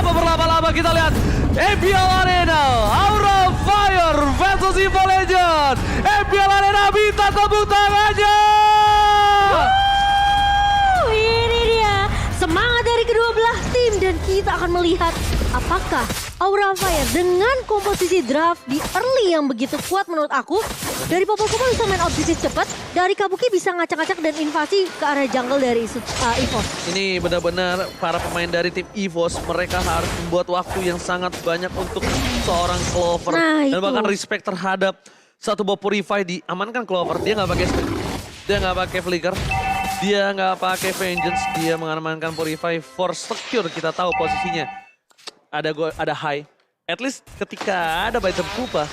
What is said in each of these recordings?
Tanpa berlama-lama kita lihat MPL Arena, Aura Fire versus Evo Legend. MPL Arena minta tepuk tangannya. Ini dia semangat dari kedua belah tim dan kita akan melihat apakah Aura Fire dengan komposisi draft di early yang begitu kuat menurut aku. Dari Popol-Popol bisa main objektif cepat, dari Kabuki bisa ngacak-ngacak dan invasi ke arah jungle dari EVOS. Ini benar-benar para pemain dari tim EVOS, mereka harus membuat waktu yang sangat banyak untuk seorang Clover. Nah, dan itu. bahkan respect terhadap satu Bob Purify diamankan Clover. Dia nggak pakai spek, dia nggak pakai flicker, dia nggak pakai vengeance, dia mengamankan Purify for secure. Kita tahu posisinya ada high. At least ketika ada Baitem Kupa,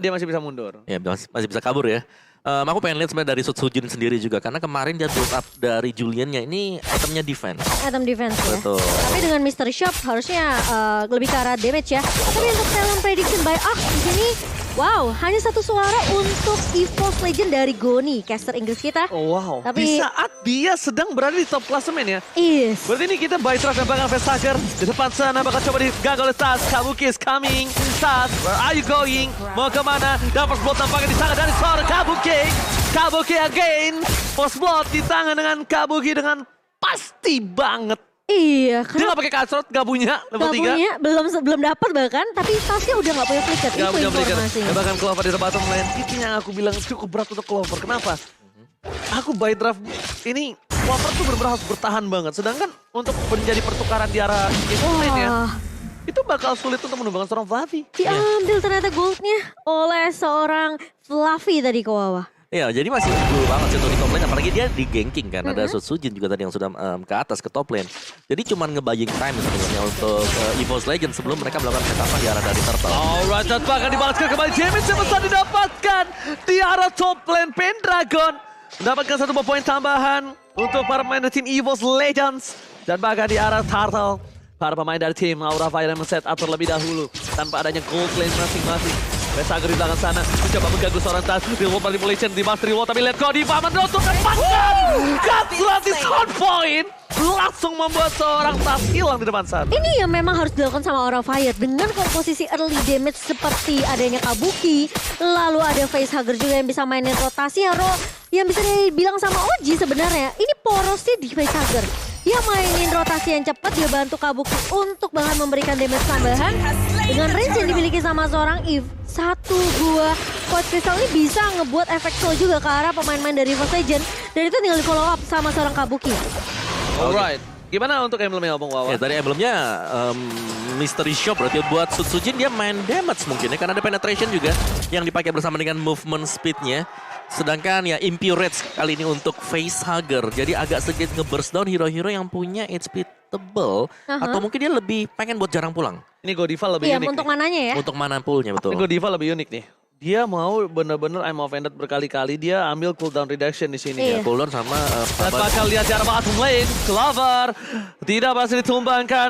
dia masih bisa mundur. Ya masih bisa kabur ya. Aku pengen lihat sebenarnya dari Sutsujin sendiri juga. Karena kemarin dia build up dari Juliannya ini itemnya defense. Item defense ya. Betul. Tapi dengan Mystery Shop harusnya lebih ke arah damage ya. Tapi untuk talent prediction by Ark di sini, wow, hanya satu suara untuk EVOS Legend dari Goni, caster Inggris kita. Oh wow, Tapi- di saat dia sedang berada di top klasemen ya. Is. Berarti ini kita by trust yang bakal Facehugger. Di depan sana bakal coba digagal oleh Tas. Kabuki is coming. Tas, where are you going? Mau kemana? Dan first blood tampaknya di tangan dari seorang Kabuki. Kabuki again. First blood di tangan dengan Kabuki dengan pasti banget. Iya, Dia karena nggak pakai cutthroat, nggak punya level nggak 3. punya, belum dapat bahkan, tapi tasnya udah nggak punya flicker. Gak Itu punya flicker. informasinya. Ya, bahkan Clover di bottom lane. Itu yang aku bilang cukup berat untuk Clover. Kenapa? Aku by draft ini Clover tuh benar-benar harus bertahan banget. Sedangkan untuk menjadi pertukaran di arah game lane ya, Wah, itu bakal sulit untuk menumbangkan seorang Fluffy. diambil ternyata goldnya oleh seorang Fluffy tadi ke bawah. Ya, jadi masih unggul banget sih untuk di top lane. Apalagi dia di ganking kan. Ada Sutsujin juga tadi yang sudah ke atas, ke top lane. Jadi cuman nge-buying time sebenarnya untuk EVOS Legend sebelum mereka melakukan setupan di arah dari Turtle. Alright, dan bahkan dibalaskan kembali. Damage yang besar didapatkan di arah top lane. Pendragon mendapatkan satu poin tambahan untuk para pemain dari tim EVOS Legends. Dan bahkan di arah Turtle, para pemain dari tim Aura Fire yang men-set up terlebih dahulu tanpa adanya gold lane masing-masing. Facehugger di belakang sana mencoba mengganggu seorang Tas. Reward manipulation di Mastery Wall, tapi lihat kok di Paman untuk lepaskan. Gatlatis on point langsung membuat seorang Tas hilang di depan sana. Ini yang memang harus dilakukan sama Aura Fire dengan komposisi early damage seperti adanya Kabuki, lalu ada Facehugger juga yang bisa mainin rotasi yang bisa dibilang sama Oji sebenarnya. Ini porosnya di Facehugger. Dia mainin rotasi yang cepat, dia bantu Kabuki untuk bahkan memberikan damage tambahan. Dengan range yang dimiliki sama seorang Eve, 1-2 Void Crystal ini bisa ngebuat efek slow juga ke arah pemain-pemain dari EVOS Legend. Dan itu tinggal di follow up sama seorang Kabuki. Alright, gimana untuk emblemnya Bung Wawan? Ya, tadi emblemnya Mystery Shop berarti buat Sutsujin dia main damage mungkin ya. Karena ada penetration juga yang dipakai bersama dengan movement speednya. Sedangkan ya Impurage kali ini untuk Facehugger. Jadi agak sedikit nge-burst down hero-hero yang punya HP tebel. Atau mungkin dia lebih pengen buat jarang pulang. Ini Godiva lebih Iya, unik untuk nih. mananya ya. Untuk mana poolnya betul. Ini Godiva lebih unik nih. Dia mau bener-bener I'm offended berkali-kali. Dia ambil cooldown reduction di sini. Iya. Ya. Cooldown sama Dan bakal lihat jarak bottom lane. Clover tidak berhasil ditumbangkan.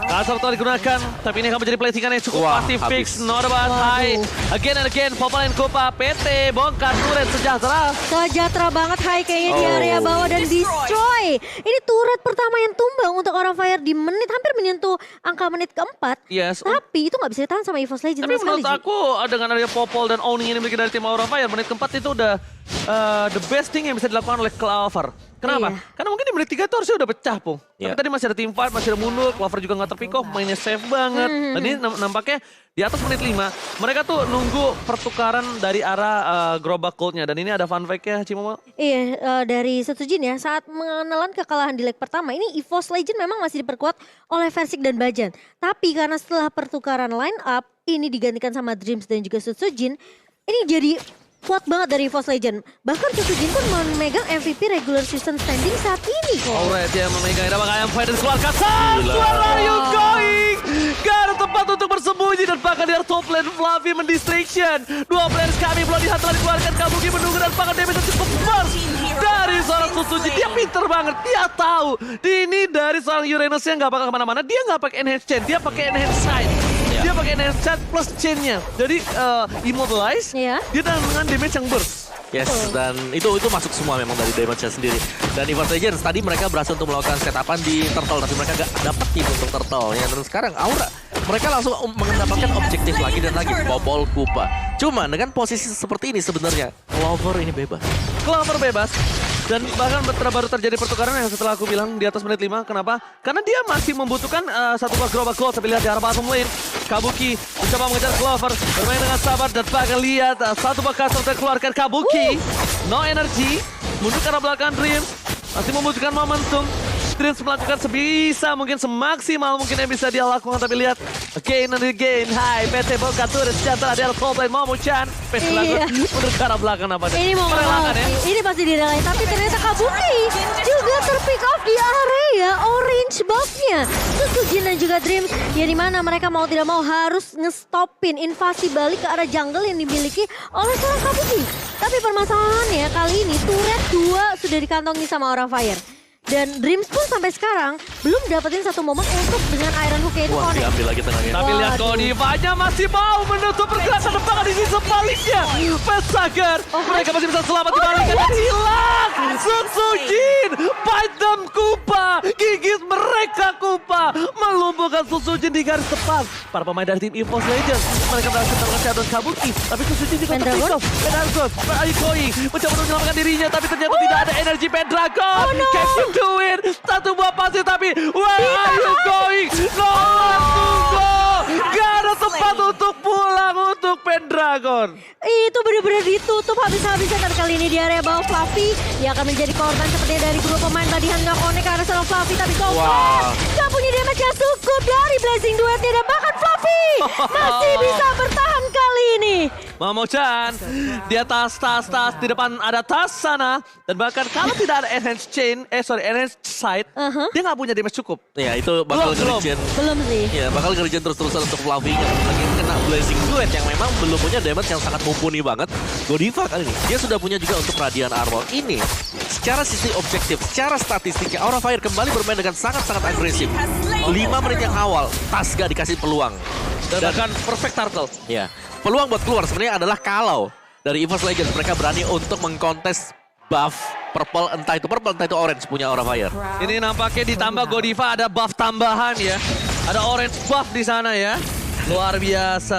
Kasar telah digunakan. Tapi ini akan menjadi platingan yang cukup Wah, pasti fix. habis. Not about high. Again and again. Populate Kupa. PT. Bongkar. Turret. Sejahtera. Sejahtera banget Hai kayaknya di Oh. area bawah dan destroy. Ini turret pertama yang tumbang untuk Aura Fire di hampir menyentuh angka menit keempat. Yes. Tapi itu nggak bisa ditahan sama EVOS Legends Tapi sama sekali. menurut aku dengan adanya Popol dan owning ini dimiliki dari tim Aura Fire, menit keempat itu udah the best thing yang bisa dilakukan oleh Clover. Kenapa? Iya. Karena mungkin di menit 3 itu harusnya udah pecah, Pung. Tapi Iya. tadi masih ada team fight, masih ada mundur, Clover juga nggak terpick off, mainnya safe banget. Dan ini nampaknya di atas menit 5, mereka tuh nunggu pertukaran dari arah gerobak goldnya. Dan ini ada fun fact-nya, Cimomo. Iya, dari Sutsujin ya, saat menelan kekalahan di leg pertama, ini EVOS Legend memang masih diperkuat oleh Versik dan Bajan. Tapi karena setelah pertukaran line up, ini digantikan sama Dreams dan juga Sutsujin, ini jadi kuat banget dari EVOS Legend. Bahkan Sutsujin pun memegang MVP regular season standing saat ini kok. Alright, dia memegang ada bakal fight dan keluarkan. Where are you going? Gak ada tempat untuk bersembunyi dan bahkan di top lane Fluffy mendistraction. Dua players kami belum lihat telah dikeluarkan. Kabuki menunggu dan bahkan damage yang cukup burst dari seorang Sutsujin. Dia pinter banget, dia tahu. Ini dari seorang Uranus yang gak bakal kemana-mana. Dia gak pakai enhance chain, dia pakai enhance side. Dia pakai enhance chat plus chainnya. Jadi immortalize, Iya. dia dengan damage yang burst. Yes, dan itu masuk semua memang dari damage-nya sendiri. Dan EVOS Legends tadi mereka berhasil untuk melakukan setapan di Turtle, tapi mereka gak dapet tim untuk Turtle. Ya, dan sekarang Aura, mereka langsung mendapatkan objektif lagi dan lagi, bobol Kupa. Cuma dengan posisi seperti ini sebenarnya, Clover ini bebas. Clover bebas. Dan bahkan baru terjadi pertukaran yang setelah aku bilang di atas menit 5. Kenapa? Karena dia masih membutuhkan satu buah gerobak gold. Tapi lihat di arah bottom lane. Kabuki mencoba mengejar Clover. Bermain dengan sabar dan bahkan lihat satu buah custom terkeluarkan Kabuki. No energy. Mundur ke arah belakang Dreams. Masih membutuhkan momentum. Dreams melakukan sebisa mungkin, semaksimal mungkin yang bisa dia lakukan. Tapi lihat, again and again. Hai, PT Boca Tourist sejahtera di Coldplay Momo-chan. Iya. Mundur ke arah belakang apa Ini mau merelakan ya. ini pasti direlain, tapi ternyata Kabuki juga terpick off di area orange buff-nya. Sutsujin dan juga Dreams, ya dimana mereka mau tidak mau harus ngestopin invasi balik ke arah jungle yang dimiliki oleh seorang Kabuki. Tapi permasalahannya kali ini turret 2 sudah dikantongi sama Aura Fire. Dan Dreams pun sampai sekarang belum dapetin satu momen untuk dengan Iron Hook itu Wah, connect. diambil lagi tengahnya. Tapi lihat Waduh. Godivanya masih mau menutup pergerakan depan di sisi sebaliknya. Pesager, mereka masih bisa selamat dibalikan dan hilang. Sutsujin, bite them Kupa, gigit mereka Kupa, melumpuhkan Sutsujin di garis depan. Para pemain dari tim EVOS Legends, mereka berhasil terkejar dan Kabuki, tapi Sutsujin juga Pendragon? terpick off. Pendragon, Ayukoi mencoba untuk menyelamatkan dirinya, tapi ternyata tidak ada energi Pendragon. Oh, no. Can you do it? Satu buah pasti, tapi where are you going? No, tunggu. Gak ada tempat untuk pulang untuk Pendragon. Itu benar-benar ditutup habis-habisan, dan kali ini di area bawah Fluffy. Dia akan menjadi korban sepertinya dari grup pemain tadi. Nggak connect ke arah seorang Fluffy, tapi so far nggak punya damage yang cukup dari Blazing Duetnya, dan bahkan Fluffy masih bisa bertahan kali ini. Momo-chan di atas tas di depan ada tas sana, dan bahkan kalau tidak ada enhanced sight, dia nggak punya damage cukup. Ya, itu bakal Belum. nge-regen. Belum sih. Ya, bakal nge-regen terus-terusan untuk Fluffy. Lagi kena Blazing Duet yang memang belum punya damage yang sangat mumpuni banget. Godiva kali ini, dia sudah punya juga untuk Radiant Armor. Ini, secara sisi objektif, secara statistiknya, Aura Fire kembali bermain dengan sangat-sangat agresif. 5 menit yang awal, Tas gak dikasih peluang. Dan bahkan perfect turtle. Ya, peluang buat keluar sebenarnya adalah kalau dari EVOS Legends mereka berani untuk mengkontes buff purple, entah itu orange punya Aura Fire. Ini nampaknya ditambah Godiva ada buff tambahan ya. Ada orange buff di sana ya. Luar biasa.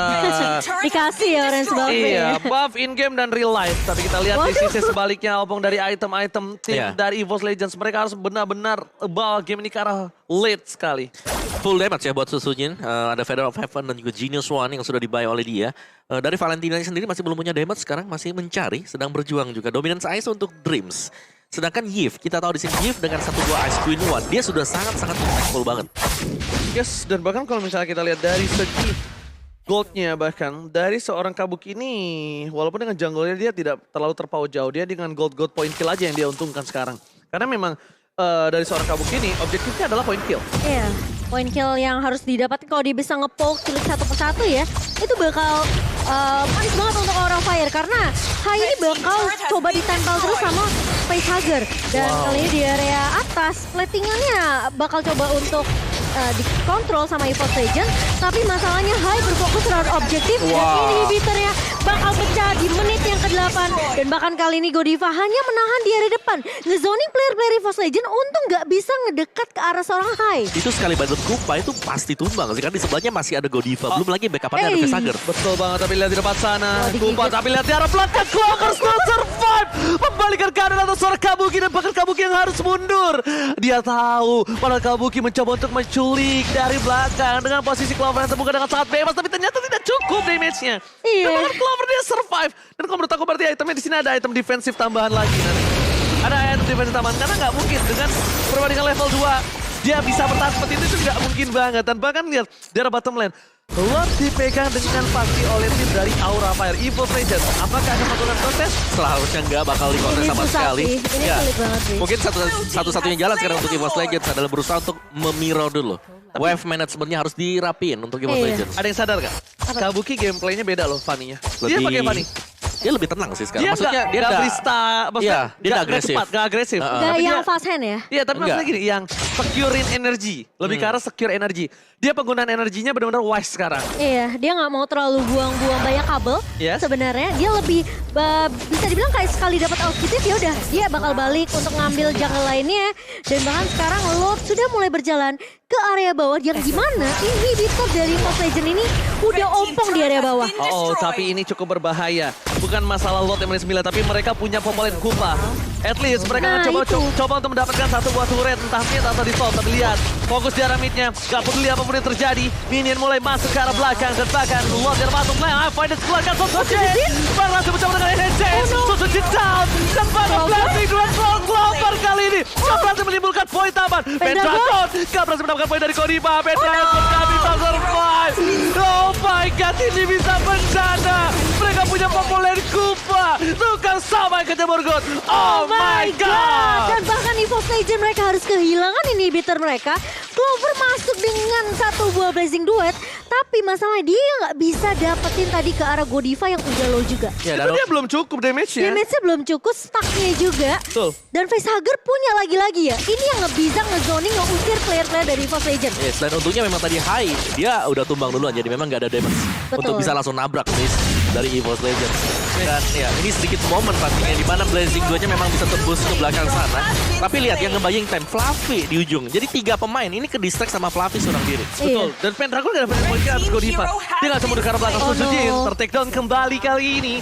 Dikasih ya orange buff. Iya, buff in game dan real life. Tapi kita lihat di Waduh. sisi sebaliknya, opung dari item-item tim Iya. dari EVOS Legends. Mereka harus benar-benar bawa game ini ke arah late sekali. Full damage ya buat Sutsujin. Ada Feather of Heaven dan juga Genius One yang sudah dibuy oleh dia. Dari Valentina sendiri masih belum punya damage, sekarang masih mencari, sedang berjuang juga. Dominance Ice untuk Dreams. Sedangkan Yves, kita tahu di sini Yves dengan satu buah Ice Queen One, dia sudah sangat-sangat impactful banget. Yes, dan bahkan kalau misalnya kita lihat dari segi goldnya, bahkan dari seorang Kabuki ini, walaupun dengan jungle-nya dia tidak terlalu terpaut jauh, dia dengan gold point kill aja yang dia untungkan sekarang. Karena memang dari seorang Kabuki ini objektifnya adalah point kill. Iya, point kill yang harus didapat kalau dia bisa nge-poke cilik satu persatu ya, itu bakal manis banget untuk Aura Fire, karena Hai ini bakal coba ditempel terus sama Facehugger. Dan kali ini di area atas, platingannya bakal coba untuk dikontrol sama EVOS Legends, tapi masalahnya Hai berfokus terhadap objektif, dan inhibitornya bakal pecah di menit yang ke-8. Dan bahkan kali ini Godiva hanya menahan di area depan, ngezoning player-player EVOS Legends untuk nggak bisa ngedekat ke arah seorang Hai. Itu sekali banget Kupa itu pasti tumbang sih, karena di sebelahnya masih ada Godiva. Belum lagi backup-nya ada Facehugger. Betul banget, tapi lihat di depan sana. digigit. Kupa, tapi lihat di arah belakang. Clover still survive. Membalikan keadaan atas seorang Kabuki, dan bahkan Kabuki yang harus mundur. Dia tahu, padahal Kabuki mencoba untuk menculik dari belakang dengan posisi Clover yang terbuka dengan sangat bebas, tapi ternyata tidak cukup damage-nya. Iya. Dan bahkan Clover dia survive. Dan kalau menurut aku berarti itemnya di sini ada item defensif tambahan lagi nanti. Ada item defensif tambahan, karena nggak mungkin dengan perbandingan level 2 dia bisa bertahan seperti itu nggak mungkin banget. Dan bahkan lihat di arah bottom lane, Lord dipegang dengan pasti oleh tim dari Aura Fire EVOS Legends. Apakah akan melakukan kontes? Seharusnya nggak bakal dikontes Ini sama susah sekali. sih, ini sulit banget sih. Mungkin satu-satunya jalan sekarang untuk EVOS Legends adalah berusaha untuk memiro dulu. Wave managementnya harus dirapin untuk EVOS Iya. Legends. Ada yang sadar gak? Kabuki gameplaynya beda loh Fanny-nya. Dia Lebih- pakai Fanny. Dia lebih tenang sih sekarang. Dia Maksudnya nggak nggak- brista, maksudnya Iya, dia nggak agresif. cepat, nggak agresif. Nggak Tapi yang dia- fast hand ya? Iya, tapi Enggak. maksudnya gini, yang securein energi. Lebih ke arah secure energi. Dia penggunaan energinya benar-benar wise sekarang. Iya, dia nggak mau terlalu buang-buang banyak kabel. Yes. Sebenarnya dia lebih bisa dibilang kayak sekali dapat outfitnya ya udah dia bakal balik untuk ngambil jungle lainnya. Dan bahkan sekarang Lord sudah mulai berjalan ke area bawah yang gimana inhibitor dari Top Legend ini udah ompong di area bawah. Oh, tapi ini cukup berbahaya. Bukan masalah Lord yang 9, tapi mereka punya Popolin Kupa. At least mereka Nah, coba untuk mendapatkan satu buah turret, entah mid atau di top. Tapi lihat, fokus di arah midnya. Gak peduli apapun yang terjadi. Minion mulai masuk ke arah belakang. Dan bahkan Lord yang masuk. Nah, find it belakang. Sosojin berhasil mencoba dengan NJ. Sosojin down. Dan pada blasting dua Clover kali ini. Gak berhasil menimbulkan poin tambahan. Pendragon gak berhasil mendapatkan poin dari Kodiba. Pendragon gak bisa survive. Oh my god, ini bisa bencana. Mereka punya Popolin Kupa. Tukang sama yang kejemur God. Oh my god. Dan bahkan EVOS Legend mereka harus kehilangan inhibitor mereka. Clover masuk dengan satu buah Blazing Duet. Tapi masalahnya dia nggak bisa dapetin tadi ke arah Godiva yang udah low juga. Ya, Itu dia belum cukup damage-nya. Damage-nya belum cukup, stuck-nya juga. Betul. Dan Facehugger punya lagi-lagi ya. Ini yang nggak bisa nge-zoning, nge-usir player-player dari EVOS Legend. Ya, selain untungnya memang tadi high, dia udah tumbang duluan jadi memang nggak ada damage Betul. untuk bisa langsung nabrak miss dari EVOS Legends. Dan ya ini sedikit momen pastinya di mana Blazing 2-nya memang bisa tembus ke belakang sana. Tapi lihat yang ngebaying time Fluffy di ujung. Jadi 3 pemain ini ke distract sama Fluffy seorang diri. Betul. Dan Pendragon gak dapat poin ke atas Godiva. Dia gak cuma ke arah belakang. Oh, Sosojin no. ter-takedown kembali kali ini.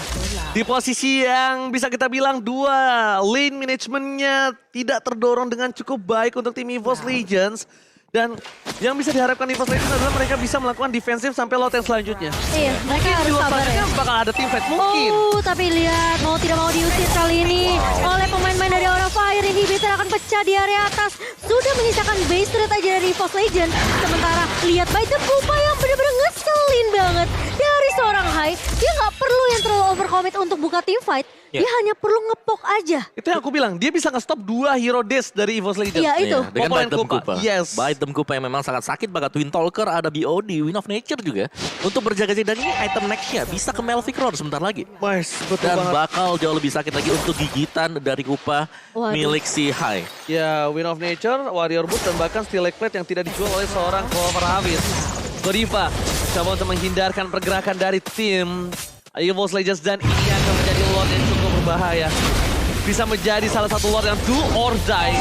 Di posisi yang bisa kita bilang dua lane managementnya tidak terdorong dengan cukup baik untuk tim EVOS Legends. Dan yang bisa diharapkan EVOS Legends adalah mereka bisa melakukan defensif sampai lot yang selanjutnya. Iya, mereka harus Di lot sabar ya. selanjutnya bakal ada team fight mungkin. Oh, tapi lihat mau tidak mau diusir kali ini oleh pemain-pemain dari Aura Fire. Inhibitor akan pecah di area atas. Sudah menyisakan base turret aja dari EVOS Legend. Sementara lihat Biden Kupa yang benar-benar ngeselin banget. Dari seorang Hai, dia nggak perlu yang terlalu overcommit untuk buka team fight. Ya. Dia hanya perlu ngepok aja. Itu yang aku bilang, dia bisa nge-stop 2 hero dash dari EVOS Legends. Iya, itu. Iya, dengan Popolin Baitem Kupa. Kupa. Yes. Baitem Kupa yang memang sangat sakit banget. Twin Talker, ada BOD, Wind of Nature juga. Untuk berjaga-jaga dan ini item next-nya bisa ke Melvic Roar sebentar lagi. Nice, betul Dan banget. bakal jauh lebih sakit lagi untuk gigitan dari Kupa Waduh. milik si Hai. Ya, Wind of Nature, Warrior Boot, dan bahkan Steel Lake Plate yang tidak dijual oleh seorang Clover Havis. Godiva coba untuk menghindarkan pergerakan dari tim EVOS Legends dan ini akan menjadi Lord yang cukup berbahaya. Bisa menjadi salah satu Lord yang do or die.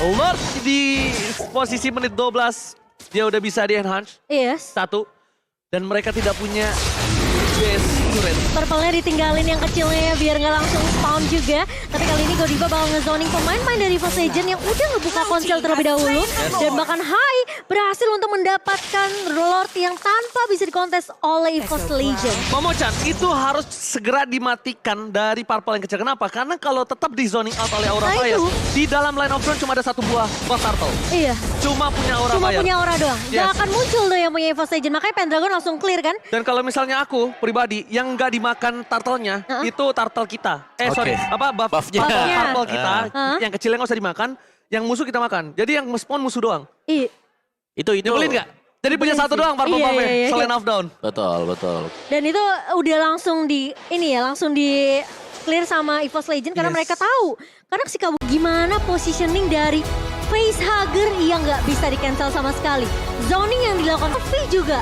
Lord di posisi menit 12, dia udah bisa di-enhance. Yes. 1. Dan mereka tidak punya base turret. Purple-nya ditinggalin yang kecilnya ya biar nggak langsung spawn juga. Tapi kali ini Godiva bakal nge-zoning pemain-pemain dari EVOS Legend yang udah ngebuka konsel terlebih dahulu. Dan bahkan Hai berhasil untuk mendapatkan Lord yang tanpa bisa dikontes oleh EVOS Legend. Momo-chan, itu harus segera dimatikan dari Purple yang kecil. Kenapa? Karena kalau tetap di zoning out oleh Aura Nah, Fire, itu. di dalam line of drone cuma ada satu buah turtle. Iya, Cuma punya Aura cuma Fire. punya aura doang. Gak Yes. akan muncul tuh yang punya EVOS Legend. Makanya Pendragon langsung clear kan. Dan kalau misalnya aku pribadi yang nggak dimakan turtle-nya, itu turtle kita. Oke. Sorry, apa Buff-nya. turtle kita, Ah. yang kecilnya nggak usah dimakan, yang musuh kita makan. Jadi yang nge-spawn musuh doang. Itu Nyebelin nggak? Jadi punya Nyebelin satu sih. doang purple Iya, buff-nya, iya, iya. selain half down. Betul, betul. Dan itu udah langsung langsung di clear sama EVOS Legend karena Yes. mereka tahu. Karena si Kabu gimana positioning dari Facehugger yang nggak bisa di cancel sama sekali. Zoning yang dilakukan tapi juga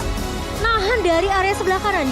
nahan dari area sebelah kanan.